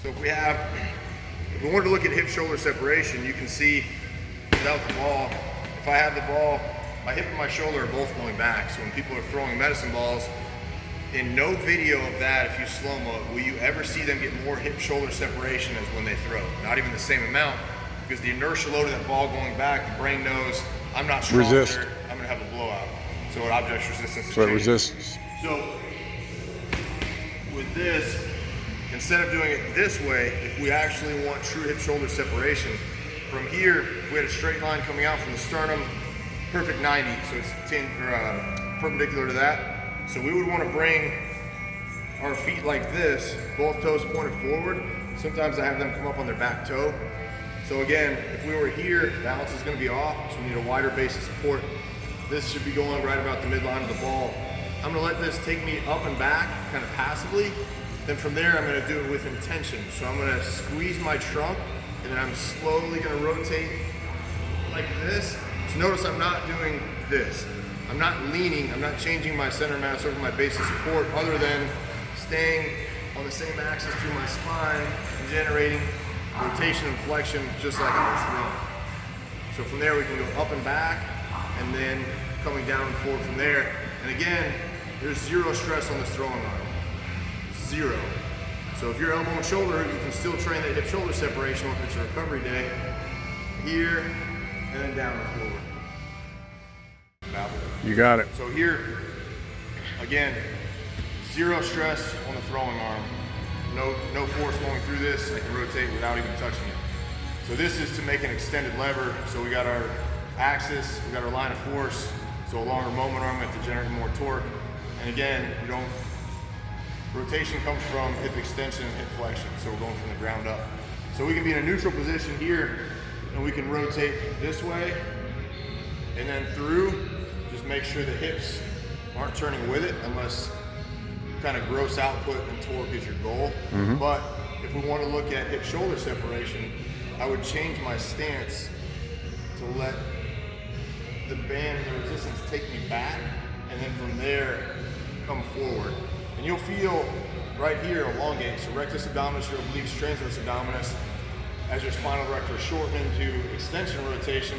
So if we wanted to look at hip-shoulder separation, you can see without the ball, if I have the ball, my hip and my shoulder are both going back. So when people are throwing medicine balls, in no video of that, if you slow-mo, will you ever see them get more hip-shoulder separation as when they throw. Not even the same amount, because the inertial load of that ball going back, the brain knows I'm not strong there, I'm gonna have a blowout. So it object resistance is So it changing. resists. So with this, instead of doing it this way, if we actually want true hip-shoulder separation, from here, if we had a straight line coming out from the sternum, perfect 90, so it's perpendicular to that. So we would want to bring our feet like this, both toes pointed forward. Sometimes I have them come up on their back toe. So again, if we were here, balance is going to be off, so we need a wider base of support. This should be going right about the midline of the ball. I'm going to let this take me up and back, kind of passively. Then from there, I'm going to do it with intention. So I'm going to squeeze my trunk, and then I'm slowly going to rotate like this. So notice I'm not doing this. I'm not leaning, I'm not changing my center mass over my base of support other than staying on the same axis through my spine and generating rotation and flexion just like I was throwing. So from there we can go up and back and then coming down and forward from there. And again, there's zero stress on this throwing arm. Zero. So if you're elbow and shoulder, you can still train that hip shoulder separation if it's a recovery day. Here and then down and forward. You got it. So here, again, zero stress on the throwing arm. No force going through this. I can rotate without even touching it. So this is to make an extended lever. So we got our axis, we got our line of force. So a longer moment arm, we have to generate more torque. And again, rotation comes from hip extension and hip flexion. So we're going from the ground up. So we can be in a neutral position here and we can rotate this way and then through. Just make sure the hips aren't turning with it unless kind of gross output and torque is your goal. But if we want to look at hip shoulder separation, I would change my stance to let the band and the resistance take me back and then from there come forward. And you'll feel right here elongate. So rectus abdominis, your obliques, transverse abdominis, as your spinal erector shorten into extension rotation,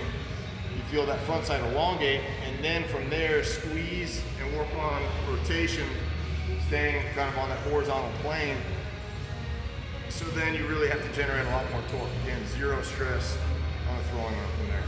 you feel that front side elongate, and then from there squeeze and work on rotation, staying kind of on that horizontal plane. So then you really have to generate a lot more torque. Again, zero stress on the throwing arm from there.